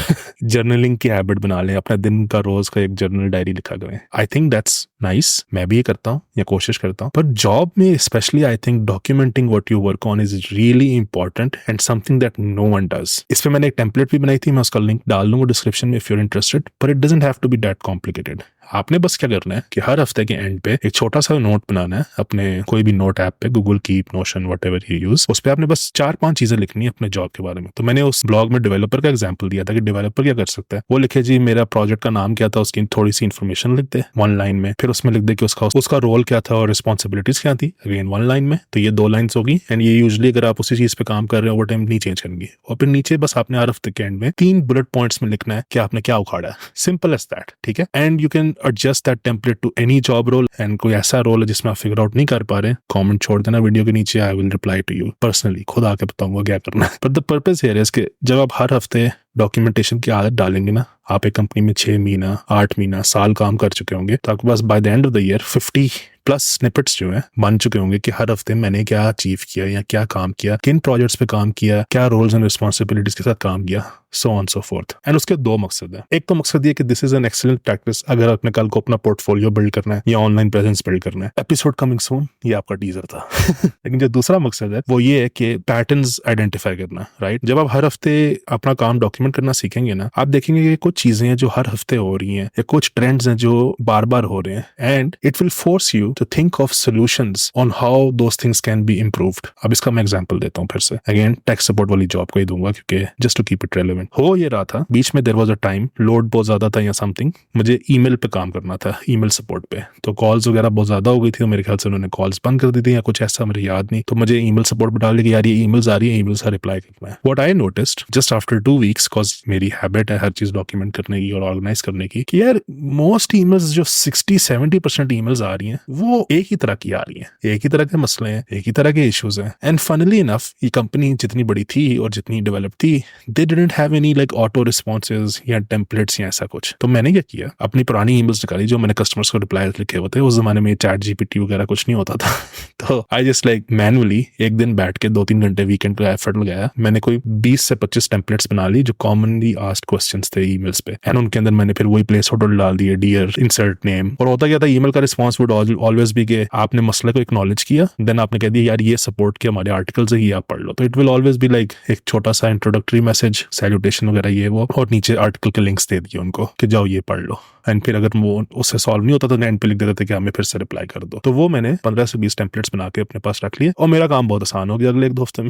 जर्नलिंग की हैबिट बना लें, अपने दिन का रोज का एक जर्नल डायरी लिखा करें। आई थिंक दैट्स नाइस, मैं भी ये करता हूँ या कोशिश करता हूँ, पर जॉब में specially I think documenting what you work on is really important and something that no one does. इस पे मैंने एक टेम्पलेट भी बनाई थी, मैं उसका लिंक डाल दूंगा डिस्क्रिप्शन में इफ यू आर इंटरेस्टेड, पर it doesn't have to be that complicated. आपने बस क्या करना है कि हर हफ्ते के एंड पे एक छोटा सा नोट बनाना है अपने कोई भी नोट ऐप पे, Google keep, notion, whatever you use, उस पे आपने बस 4-5 चीजें लिखनी है अपने जॉब के बारे में। तो मैंने उस ब्लॉग में डेवलपर का एग्जांपल दिया था कि डेवलपर क्या कर सकता है, वो लिखे जी मेरा प्रोजेक्ट का नाम क्या था, उसकी थोड़ी सी इन्फॉर्मेशन लिख दे 1 लाइन में, फिर उसमें लिख दे कि उसका रोल क्या था और रिस्पॉन्सिबिलिटीज क्या थी, अगेन 1 लाइन में। तो ये 2 लाइन्स होगी, एंड ये यूजुअली अगर आप उसी चीज पे काम कर रहे हैं ओवर टाइम नहीं चेंज करेंगे। और फिर नीचे बस आपने हर हफ्ते के एंड में 3 बुलेट पॉइंट्स में लिखना है कि आपने क्या उखाड़ा है, सिंपल एज दैट, ठीक है। And you can adjust that template to any job role, एंड कोई ऐसा रोल है जिसमें आप फिगर आउट नहीं कर पा रहे, कमेंट छोड़ देना वीडियो के नीचे, I will reply to you personally, खुद आके बताऊंगा क्या करना है। But the purpose here is कि जब आप हर हफ्ते डॉक्यूमेंटेशन की आदत डालेंगे ना, आप एक कंपनी में 6 महीना, 8 महीना, साल काम कर चुके होंगे, तो आपके पास by the end of the year 50+ snippets जो है बन चुके होंगे कि हर हफ्ते मैंने क्या अचीव किया या क्या काम किया, किन प्रोजेक्ट्स पे काम किया, क्या रोल्स एंड रिस्पॉन्सिबिलिटीज के साथ काम किया, सो ऑन सो फोर्थ। एंड उसके 2 मकसद है। एक तो मकसद ये कि this is an excellent practice अगर आपने कल को अपना पोर्टफोलियो बिल्ड करना है या ऑनलाइन प्रेजेंस बिल्ड करना है। एपिसोड कमिंग सून, ये आपका टीजर था। लेकिन जो दूसरा मकसद है वो ये है कि पैटर्न्स आइडेंटिफाई करना, राइट। जब आप हर हफ्ते अपना काम डॉक्यूमेंट करना सीखेंगे ना, आप देखेंगे कि कुछ चीजें हैं जो हर हफ्ते हो रही हैं, या कुछ ट्रेंड्स हैं जो बार बार हो रहे हैं, and it will force you to think of solutions on how those things can be improved. अब इसका मैं एग्जांपल देता हूँ फिर से, अगेन टेक सपोर्ट वाली जॉब को ही दूंगा क्योंकि just to keep it relevant. हो ये रहा था बीच में there was a time load बहुत ज्यादा था या समथिंग, मुझे ईमेल पे काम करना था, ईमेल सपोर्ट पे, तो कॉल्स वगैरह बहुत ज्यादा हो गई थी, तो मेरे ख्याल से उन्होंने कॉल्स बंद कर दी थी या कुछ ऐसा, मुझे याद नहीं। तो मुझे ईमेल सपोर्ट पे डाल दिया कि यार ये ईमेल्स आ रही है, ईमेल्स का रिप्लाई करना है। What I noticed just after 2 weeks, because मेरी हैबिट है हर चीज डॉक्यूमेंट करने की और ऑर्गेनाइज करने की, कि यार मोस्ट ईमेल्स जो 60-70% ईमेल्स आ रही हैं वो एक ही तरह की आ रही है, एक ही तरह के मसले हैं, एक ही तरह के इश्यूज हैं। एंड फनली इनफ ये कंपनी जितनी बड़ी थी और जितनी डेवलप थी, they didn't have any like auto responses या टेम्पलेट्स या ऐसा कुछ। तो मैंने क्या किया, अपनी पुरानी ईमेल्स निकाली जो मैंने कस्टमर्स को रिप्लाई लिखे होते। उस जमाने में चैट जीपीटी वगैरह कुछ नहीं होता था तो आई जस्ट लाइक मैनुअली एक दिन बैठ के 2-3 घंटे वीकेंड का एफर्ट लगाया। मैंने कोई 20 से 25 टेम्पलेट्स बना ली जो कॉमनली आस्क्ड क्वेश्चंस थे ईमेल्स पे, एंड उनके अंदर मैंने फिर वही प्लेस होल्डर डाल दिए, डियर इंसर्ट नेम। और होता क्या था, ईमेल का रिस्पॉन्स वुड ऑलवेज भी कि आपने मसले को एक्नॉलेज किया, देन आपने कह दिया यार ये सपोर्ट किया हमारे आर्टिकल्स है, ये आप पढ़ लो। तो it will always be like एक छोटा सा इंट्रोडक्टरी मैसेज, सैल्यूटेशन वगैरह ये वो, और नीचे आर्टिकल के लिंक्स दे दिए उनको कि जाओ ये पढ़ लो। एंड फिर अगर वो उससे सॉल्व नहीं होता तो एंड पे लिख देते थे कि हमें फिर से रिप्लाई कर दो। तो वो मैंने 15 से 20 टेम्पलेट्स बना के अपने पास रख लिए और मेरा काम बहुत आसान हो गया अगले 1-2 हफ्ते में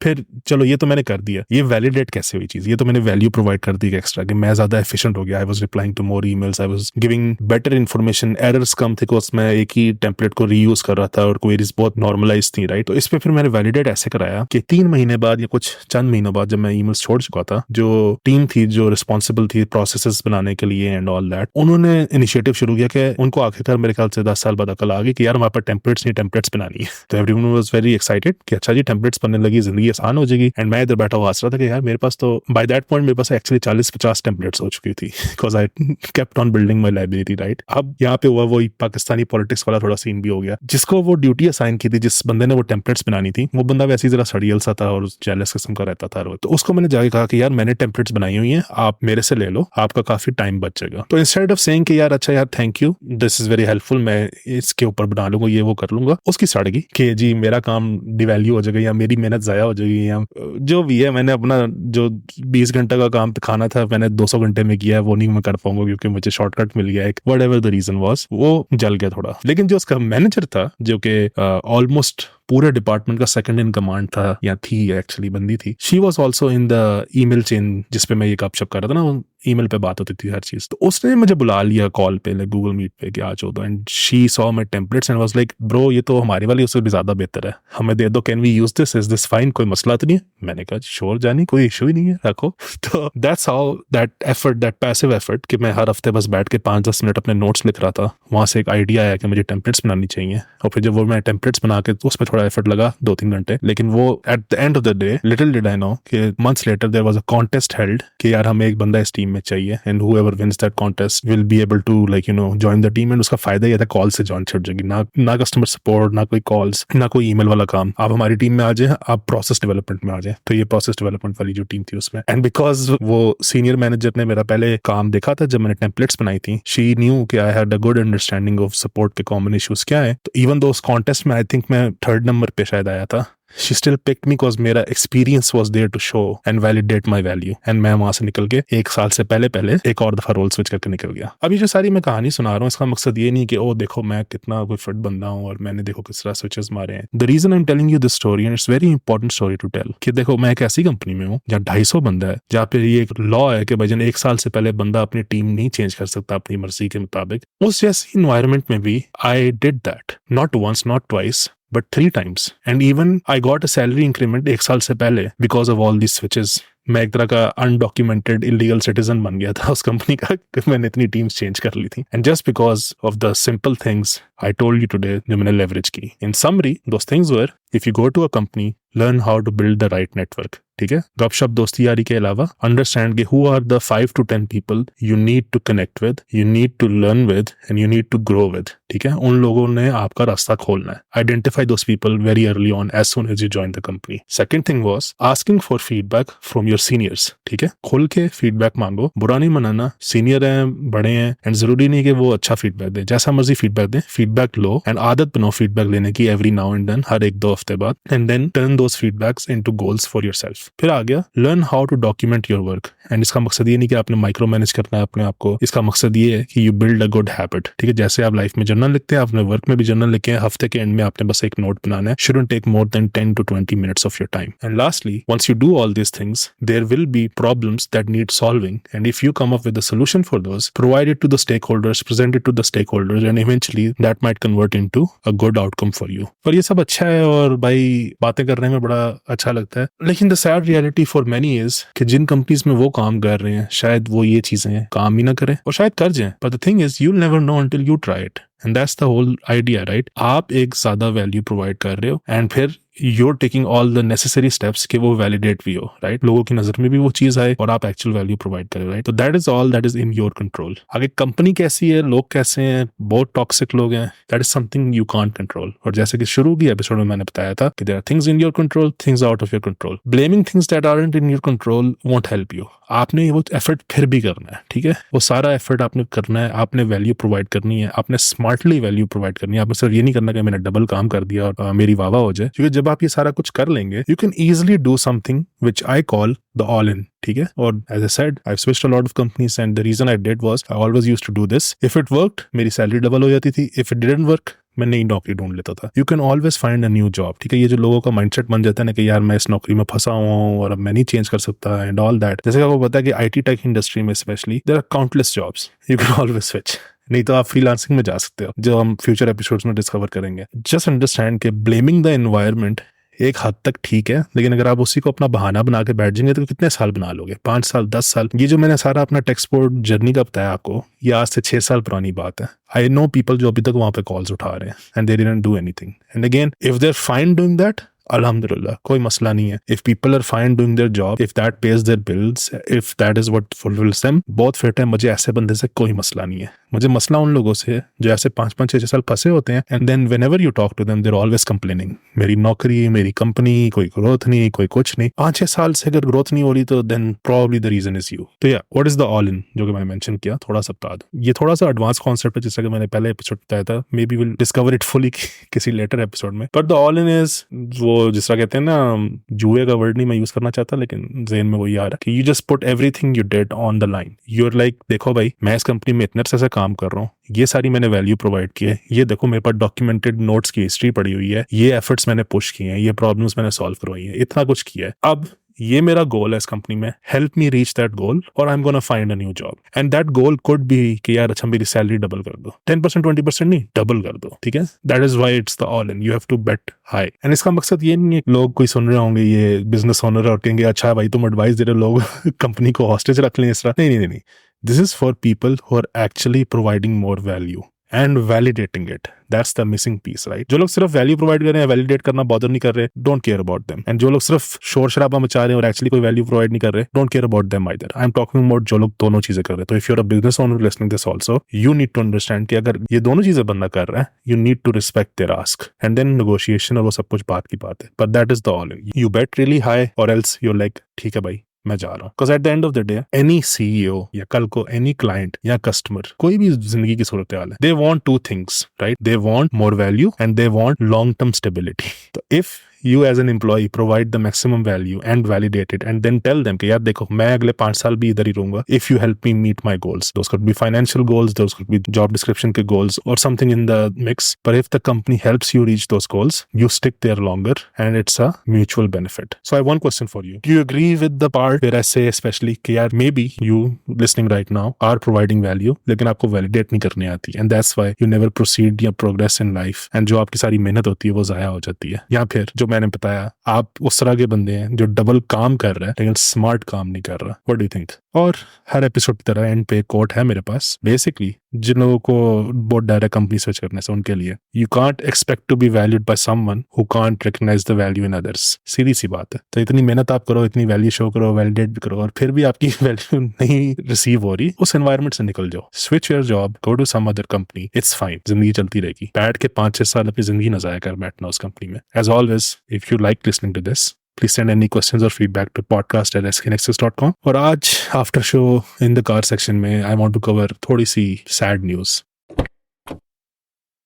फिर चलो ये तो मैंने कर दिया। ये वैलिडेट कैसे हुई चीज, ये तो मैंने वैल्यू प्रोवाइड कर दी एक्स्ट्रा कि मैं ज्यादा एफिशिएंट हो गया। I was replying to more emails, I was giving better information, errors कम थे कोर्स में एक ही टेम्पलेट को रीयूज कर रहा था और क्वेरीज बहुत नॉर्मलाइज थी, राइट। तो इस पे फिर मैंने वैलिडेट ऐसे कराया कि 3 महीने बाद या कुछ चंद महीनों बाद जब मैं ईमेल्स छोड़ चुका था, जो टीम थी जो रिस्पॉन्सिबल थी प्रोसेसेस बनाने के लिए एंड ऑल दैट, उन्होंने इनिशिएटिव शुरू किया कि उनको आखिरकार मेरे ख्याल से 10 साल बाद अकल आ गई कि यार हमारे पास टेम्पलेट्स नहीं, टेम्पलेट्स बनानी है। तो एवरीवन वाज वेरी एक्साइटेड कि अच्छा जी टेम्पलेट्स बनने लगी, जिंदगी आसान हो जाएगी। एंड मैं इधर बैठा हुआ हंस रहा था कि यार मेरे पास तो बाय दैट पॉइंट मेरे पास एक्चुअली 40-50 टेम्पलेट्स हो चुकी थी because I kept on building my library, right. अब यहाँ पे हुआ वही पाकिस्तानी पॉलिटिक्स वाला थोड़ा सीन भी हो गया। जिसको वो ड्यूटी असाइन की थी, जिस बंदे ने वो टेम्पलेट्स बनानी थी, वो बंदा वैसे ही जरा सड़ियल सा था और जेलस किस्म का रहता था। तो उसको मैंने जाके कहा कि यार मैंने टेम्पलेट्स बनाई हुई हैं, आप मेरे से ले लो, आपका काफी टाइम बच जाएगा। तो इंस्टेड ऑफ सेइंग कि यार अच्छा यार thank you, this is very helpful, मैं इसके ऊपर बना लूंगा, ये वो कर लूंगा, उसकी सड़गी कि जी मेरा काम डिवैल्यू हो जाएगा या मेरी मेहनत जाया हो जाएगी या जो भी है। मैंने अपना जो 20 घंटे का काम खाना था मैंने 200 घंटे में किया है, वो नहीं मैं कर पाऊंगा क्योंकि मुझे शॉर्टकट मिल गया एक, व्हाटएवर द रीजन वाज, वो जल गया थोड़ा। लेकिन जो उसका मैनेजर था जो कि ऑलमोस्ट पूरे डिपार्टमेंट का सेकंड इन कमांड था या थी, एक्चुअली बंदी थी, she was also in the email chain जिसपे मैं ये गपशप कर रहा था ना, ईमेल पे बात होती थी हर चीज। तो उसने मुझे बुला लिया कॉल पे, लाइक गूगल मीट पे कि आ जाओ। तो and she saw my templates and was like bro ये तो हमारी वाली उससे भी ज्यादा बेहतर है, हमें दे दो, can we use this, is this fine, कोई मसला तो नहीं है। मैंने कहा श्योर जानी, कोई इशू ही नहीं है, रखो। तो that's how that effort, that passive effort कि मैं हर हफ्ते बस बैठ के 5-10 मिनट अपने नोट्स लिख रहा था, वहां से एक आइडिया आया कि मुझे टेम्पलेट्स बनानी चाहिए। और फिर जब वो मैं टेम्पलेट्स बना के उस पर थोड़ा एफर्ट लगा 2-3 घंटे, लेकिन वो at the end of the day little did I know कि months later there was a contest held कि यार हमें एक बंदा इस टीम में चाहिए and whoever wins that contest will be able to like you know join the team। And उसका फायदा ये था कॉल से जॉइन छट जाएगी, ना कस्टमर सपोर्ट, ना कोई कॉल्स, ना कोई ईमेल वाला काम। आप हमारी टीम में आ जाए, आप प्रोसेस डेवलपमेंट में आ जाए। तो ये प्रोसेस डेवलपमेंट वाली जो टीम थी उसमें, एंड बिकॉज वो सीनियर मैनेजर ने मेरा पहले काम देखा था जब मैंने टेम्पलेट्स बनाई थी, शी न्यू कि I had a good understanding of support के कॉमन इश्यूज क्या है। तो इवन दो उस कॉन्टेस्ट में आई थिंक मैं 3rd नंबर पे शायद आया था, she still picked me because मेरा experience was there to show and validate my value। and मैं वहां से निकल के 1 साल से पहले एक और दफा रोल स्विच करके निकल गया। अभी जो सारी मैं कहानी सुना रहा हूँ इसका मकसद ये नहीं कि ओ देखो मैं कितना कोई फिट बंदा हूँ और मैंने देखो किस तरह स्विचेस मारे हैं। The reason I am telling you this story and it's very important story to tell कि देखो मैं एक ऐसी कंपनी में हूँ जहाँ 250 बंदा है, जहाँ पे ये एक लॉ है कि भाई 1 साल से पहले बंदा अपनी टीम नहीं चेंज कर सकता अपनी मर्जी के मुताबिक। उस जैसी इन्वायरमेंट में भी I did that, not once not twice but 3 times, and even I got a salary increment 1 साल से पहले because of all these switches। मैं एक तरह का अनडॉक्यूमेंटेड इलीगल सिटीजन बन गया था उस कंपनी का कि मैंने इतनी टीम्स चेंज कर ली थी, and just because of the simple things I told you today जो मैंने लेवरेज की। In summary those things were if you go to a company, learn how to build the right network. ठीक है, गपशप दोस्ती यारी के अलावा अंडरस्टैंड कि who are the 5 to 10 people you need to connect with, you need to learn with and you need to grow with. ठीक है, उन लोगों ने आपका रास्ता खोलना है। Identify those people very early on as soon as you join the company. Second thing was asking for feedback from your seniors. ठीक है, खुल के फीडबैक मांगो, बुरा नहीं मनाना, सीनियर हैं, बड़े हैं, एंड जरूरी नहीं कि वो अच्छा फीडबैक दे, जैसा मर्जी फीडबैक दे, फीडबैक लो एंड आदत बनाओ फीडबैक लेने की एवरी नाउ एंड देन, हर 1-2 हफ्ते बाद, and then turn those feedbacks into goals for yourself. फिर आ गया learn how to document your work, and इसका मकसद ये नहीं कि आपने माइक्रो मैनेज करना है अपने आप को, इसका मकसद ये है कि you build a good habit. ठीक है, जैसे आप लाइफ में जर्नल लिखते हैं, आपने वर्क में भी जर्नल लिखे हैं, हफ्ते के एंड में आपने बस एक नोट बनाना है, shouldn't take more than 10 to 20 minutes of your time। And lastly, once you do all these things, there will be problems that need solving, and if you come up with a solution for those, provide it to the stakeholders, present it to the stakeholders, and eventually that might convert into a good outcome for you। पर ये सब अच्छा है और भाई बातें करने में बड़ा अच्छा लगता है, लेकिन the sad reality for many is कि जिन कंपनीज में वो काम कर रहे हैं शायद वो ये चीजें काम ही ना करें और शायद कर जाएं, but the thing is you'll never know until you try it। And that's the whole idea, right? आप एक ज्यादा वैल्यू प्रोवाइड कर रहे हो एंड फिर you're taking all the necessary steps कि वो validate भी हो, right? लोगों की नजर में भी वो चीज आए और आप actual value provide करें, right? तो that is all that is in your control. आगे कंपनी कैसी है, लोग कैसे हैं, बहुत टॉक्सिक लोग हैं, that is something you can't control. और जैसे कि शुरू की एपिसोड में मैंने बताया था कि there are things in your control, things out of your control. Blaming things that aren't in your control won't help you. आपने वो एफर्ट फिर भी करना है, ठीक है? वो सारा एफर्ट आपने करना है, आपने वैल्यू प्रोवाइड करनी है, आपने स्मार्टली वैल्यू प्रोवाइड करनी है। आपने सिर्फ ये नहीं करना कि मैंने डबल काम कर दिया और मेरी वाह हो जाए, क्योंकि जब आप ये सारा कुछ कर लेंगे, you can easily do something which I call the all in, ठीक है? और as I said, I switched a lot of companies and the reason I did was I always used to do this. If it worked, मेरी salary double हो जाती थी। If it didn't work, मैं नई नौकरी ढूंढ लेता था। You can always find a new job, ठीक है? ये जो लोगों का माइंडसेट बन जाता है ना कि यार मैं इस नौकरी में फंसा हुआ हूँ और अब मैं नहीं चेंज कर सकता एंड ऑल दैट। जैसे कि आपको पता है कि आईटी टेक इंडस्ट्री में specially there are countless jobs, you can always switch. नहीं तो आप फ्रीलांसिंग में जा सकते हो, जो हम फ्यूचर एपिसोड्स में डिस्कवर करेंगे। जस्ट अंडरस्टैंड कि ब्लेमिंग द एनवायरनमेंट एक हद तक ठीक है, लेकिन अगर आप उसी को अपना बहाना बना के बैठ जाएंगे तो कितने साल बना लोगे? 5 साल, 10 साल? ये जो मैंने सारा अपना टेक सपोर्ट जर्नी का बताया आपको, ये आज से 6 साल पुरानी बात है। आई नो पीपल जो अभी तक वहां पे कॉल्स उठा रहे हैं and they didn't do anything. And again, if they are fine doing that, अल्हम्दुलिल्लाह, कोई मसला नहीं है। If people are fine doing their job, if that pays their bills, if that is what fulfils them, बहुत fit है। मुझे ऐसे बंदे से कोई मसला नहीं है। मुझे मसला उन लोगों से जो ऐसे 5-5, 6-6 साल फंसे होते हैं and then whenever you talk to them they are always complaining, मेरी नौकरी, मेरी कंपनी, कोई ग्रोथ नहीं, कोई कुछ नहीं। 5-6 साल से अगर ग्रोथ नहीं हो रही तो then probably the reason is you. तो या what is the all in, जो कि मैंने मेंशन किया, थोड़ा सा बता दूं। ये थोड़ा सा एडवांस कॉन्सेप्ट है, जैसा कि मैंने पहले एपिसोड बताया था। May be will discover it fully किसी लेटर एपिसोड में। But the all in is, वो जिस तरह कहते हैं ना, जुए का वर्ड नहीं मैं यूज करना चाहता, लेकिन ज़हन में वही आ रहा है कि you just put everything you did on the line. You are like, देखो भाई, मैं इस कंपनी में इतने अरसे से काम कर रहा हूँ, ये सारी मैंने वैल्यू प्रोवाइड की है, ये देखो मेरे पास डॉक्यूमेंटेड नोट्स की हिस्ट्री पड़ी हुई है, ये एफर्ट्स मैंने पुश किए हैं, ये प्रॉब्लम्स मैंने सॉल्व करवाई है, इतना कुछ किया है। अब ये मेरा गोल है इस कंपनी में, help me reach that goal और I am gonna find a new job. And that goal could be कि यार अच्छा मेरी सैलरी डबल कर दो, 10% 20% नहीं, डबल कर दो, ठीक है? That is why it's the all in. You have to bet high. And इसका मकसद ये नहीं है, लोग कोई सुन रहे होंगे ये बिजनेस ओनर और कहेंगे अच्छा भाई तुम एडवाइस दे रहे हो, लोग कंपनी को हॉस्टेज रख लें इस तरह। नहीं। This is for people who are actually providing more value and validating it. That's the missing piece, right? जो लोग सिर्फ वैल्यू प्रोवाइड कर रहे हैं, वैलिडेट करना बॉदर नहीं कर रहे, don't care about them. And जो लोग सिर्फ शोर शराबा मचा रहे हैं और एक्चुअली कोई वैल्यू प्रोवाइड नहीं कर रहे, don't care about them either. I am talking about जो लोग दोनों चीजें कर रहे हैं। तो if you are a business owner listening this also, you need to understand कि अगर ये दोनों चीजें बंदा कर रहा है, you need to respect their ask and then negotiation, और वो सब कुछ बात की बात है। But that is the all in. You bet really high और एल्स यू लाइक ठीक है भाई मैं जा रहा हूँ। Because at the end of the day, any CEO या कल को एनी क्लाइंट या कस्टमर, कोई भी जिंदगी की सूरत हाल है, दे want 2 things, right? They want more value and they want long term stability. तो if you as an employee provide the maximum value and validate it and then tell them कि यार देखो मैं अगले 5 साल भी इधर ही रहूंगा if you help me meet my goals. Those could be financial goals, those could be job description के goals or something in the mix. But if the company helps you reach those goals, you stick there longer and it's a mutual benefit. So I have one question for you. Do you agree with the part where I say especially कि यार maybe you listening right now are providing value लेकिन आपको validate नहीं करनी आती and that's why you never proceed या progress in life and जो आपकी सारी मेहनत होती है वो ज़ाया हो जाती है? या फिर जो मैंने बताया, आप उस तरह के बंदे हैं जो डबल काम कर रहा है लेकिन स्मार्ट काम नहीं कर रहा? What do you think? और हर एपिसोड की तरह एंड पे कोट है मेरे पास। बेसिकली जिन लोगों को बहुत डायरेक्ट कंपनी स्विच करने से, उनके लिए you can't expect to be valued by someone who can't recognize the value in others. सीधी सी बात है। तो इतनी मेहनत आप करो, इतनी वैल्यू शो करो, वैलिडेट भी करो और फिर भी आपकी वैल्यू नहीं रिसीव हो रही, उस एनवायरमेंट से निकल जाओ। Switch your job, go to some other company, it's fine. जिंदगी चलती रहेगी। बैठ के 5-6 साल अपनी जिंदगी न जाया कर बैठना उस कंपनी में। As always, if you like listening to this, please send any questions or feedback to podcast@sknexus.com. और आज after show in the car section में आई वांट टू कवर थोड़ी सी सैड न्यूज़।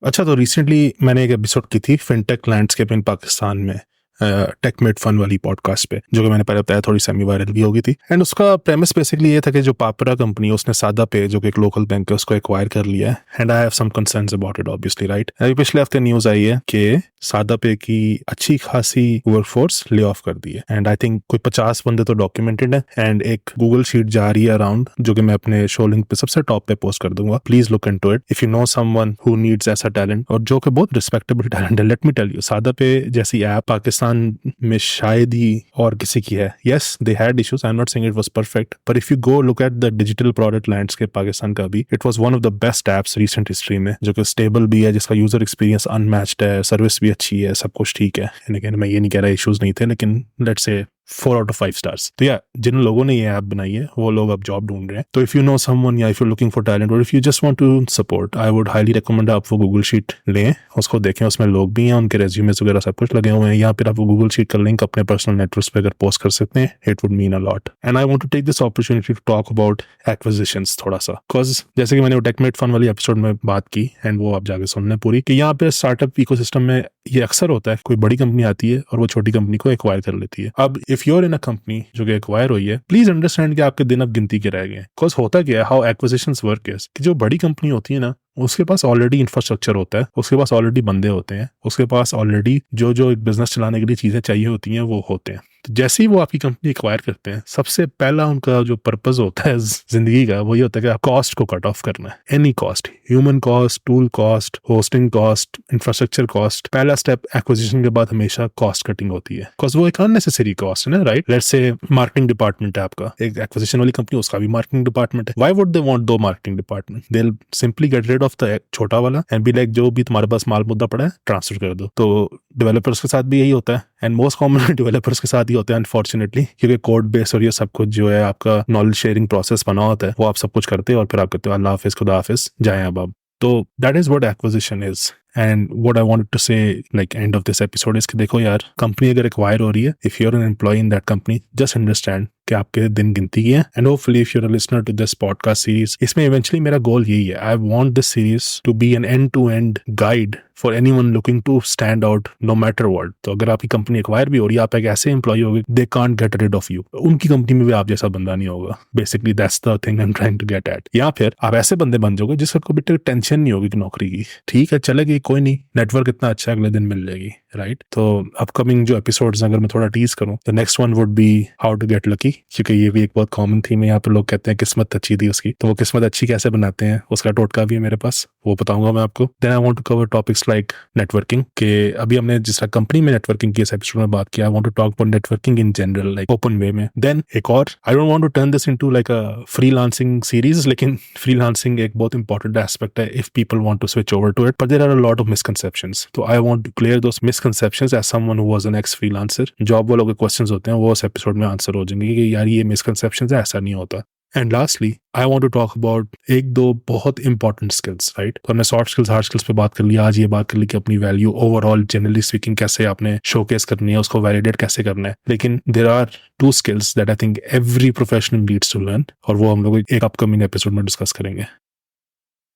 अच्छा, तो रिसेंटली मैंने एक एपिसोड की थी फिनटेक लैंडस्केप इन पाकिस्तान में, टेकमेट फन वाली पॉडकास्ट पे, जो कि मैंने पहले बताया थोड़ी सेमी वायरल भी हो गई थी। एंड उसका प्रेमिस बेसिकली ये था कि जो पापरा कंपनी, उसने सादा पे जो कि एक लोकल बैंक है उसको एक्वायर कर लिया है। And I have some concerns about it obviously, right? अभी पिछले हफ्ते न्यूज आई है कि सादा पे की अच्छी खासी वर्कफोर्स ले ऑफ कर दी है। एंड आई थिंक कोई 50 बंदे तो डॉक्यूमेंटेड है। एंड एक गूगल शीट जा रही है अराउंड, जो कि मैं अपने शो लिंक पे सबसे टॉप पे पोस्ट कर दूंगा। Please look into it if you know someone who needs ऐसा टैलेंट, और जो कि बहुत रिस्पेक्टेबल टैलेंट है। लेट मी टेल यू, सादा पे जैसी ऐप पाकिस्तान पाकिस्तान में शायद ही और किसी की है. Yes, they had issues. I'm not saying it was perfect, but if you go look at the digital product landscape Pakistan का भी, it was one of the best apps recent history में, जो कि stable भी है, जिसका user experience unmatched है, service भी अच्छी है, सब कुछ ठीक है. And again, मैं ये नहीं कह रहा issues नहीं थे, लेकिन let's say 4 out of 5 stars. तो या जिन लोगों ने ये ऐप बनाई है वो लोग अब जॉब ढूंढ रहे हैं. तो इफ यू नो समवन या if you looking for talent और if you just want to support, I would highly recommend आप वो गूगल शीट लें, उसको देखें, उसमें लोग भी हैं, उनके रेज्यूमेस वगैरह सब कुछ लगे हुए हैं. या फिर आप वो गूगल शीट का लिंक अपने पर्सनल नेटवर्क्स पे अगर पोस्ट कर सकते हैं, it would mean a lot. And I want to take this opportunity to talk about acquisitions थोड़ा सा, बिकॉज जैसे कि मैंने टेकमेट फन वाली एपिसोड में बात की, एंड वो आप जाके सुनने पूरी, कि यहाँ पे स्टार्टअप इकोसिस्टम में ये अक्सर होता है, कोई बड़ी कंपनी आती है और वो छोटी कंपनी को एक्वायर कर लेती है. अब if you are in a company जो कि एक्वायर हुई है, प्लीज अंडरस्टैंड कि आपके दिन अब गिनती के रह गए. बिकॉज होता क्या है, हाउ एक्विजिशंस वर्क इज कि जो बड़ी कंपनी होती है ना, उसके पास ऑलरेडी इंफ्रास्ट्रक्चर होता है, उसके पास ऑलरेडी बंदे होते हैं, उसके पास ऑलरेडी जो जो एक बिजनेस चलाने के लिए चीजें चाहिए होती हैं वो होते हैं. तो जैसे ही वो आपकी कंपनी एक्वायर करते हैं, सबसे पहला उनका जो पर्पस होता है जिंदगी का, वही होता है कि आप कॉस्ट को कट ऑफ करना है. Any cost, human cost, tool cost, hosting cost, infrastructure cost. पहला स्टेप एक्विजिशन के बाद हमेशा कॉस्ट कटिंग होती है, बिकॉज वो एक अननेसेसरी कॉस्ट है ना, right. Let's say marketing department है आपका, एक एक्विजिशन वाली कंपनी, उसका भी मार्केटिंग डिपार्टमेंट है. Why would they want 2 marketing department? They will simply get rid of the छोटा वाला एंड बी लाइक, जो भी तुम्हारे पास माल मुद्दा पड़ा है ट्रांसफर कर दो. तो डेवलपर्स के साथ भी यही होता है, एंड मोस्ट कॉमन डेवलपर्स के साथ ही होता है अनफॉर्चुनेटली, क्योंकि कोड बेस और ये सब कुछ जो है आपका नॉलेज शेयरिंग प्रोसेस बना होता है, वो आप सब कुछ करते हैं और फिर आप कहते हो अल्लाह हाफिज, खुदा हाफिज, जाएं अब. तो that is what acquisition is. And what I wanted to say like end of this episode is कि देखो यार, कंपनी अगर एक्वायर हो रही है, if you are an employee in that company, just understand कि आपके दिन गिनती की है. And hopefully if you are a listener to this podcast series, इसमें इवेंचुअली मेरा गोल यही है, I want this series to be N and to end guide for anyone looking to stand out no matter what. तो अगर आपकी company acquire भी हो रही है, आप एक ऐसे एम्प्लॉय होगे, they can't get rid of you, उनकी कंपनी में भी आप जैसा बंदा नहीं होगा. Basically that's the thing I am trying to get at. या फिर आप ऐसे बंदे बन जाओगे जिसका कोई टेंशन नहीं होगी कि नौकरी की, ठीक है चलेगी, कोई नहीं, नेटवर्क इतना अच्छा है, अगले दिन मिल जाएगी, राइट. तो अपकमिंग जो एपिसोड्स अगर मैं थोड़ा टीज करूं, the next one would be how to get lucky, क्योंकि ये भी एक बहुत कॉमन थीम है. यहाँ पे लोग कहते हैं किस्मत अच्छी थी उसकी, तो वो किस्मत अच्छी कैसे बनाते हैं, उसका टोटका भी है मेरे पास, वो बताऊंगा मैं आपको. Then I want to cover topics like networking, के अभी हमने जिस कंपनी में नेटवर्किंग की इस एपिसोड में बात किया, I want to talk about networking in general, like open way में. देन एक और, I don't want to turn this into like a freelancing series, लेकिन फ्रीलांसिंग एक बहुत इंपॉर्टेंट एस्पेक्ट है if people want to switch over to it, but there are a lot of misconceptions. तो I want to clear those misconceptions as someone who was an ex freelancer. Job वालों के questions होते हैं वो उस episode में answer हो जाएंगे कि यार ये मिसकंसेप्शंस है, ऐसा नहीं होता. And lastly I want to talk about 1-2 बहुत इंपॉर्टेंट स्किल्स, राइट. तो हमने सॉफ्ट स्किल्स, हार्ड स्किल्स पे बात कर लिया, आज ये बात कर ली कि अपनी वैल्यू ओवरऑल जनरली स्पीकिंग कैसे आपने शोकेस करनी है, उसको वैलिडेट कैसे करना है. लेकिन there are 2 skills that I think every professional needs to learn, और वो हम लोग एक अपकमिंग एपिसोड में डिस्कस करेंगे.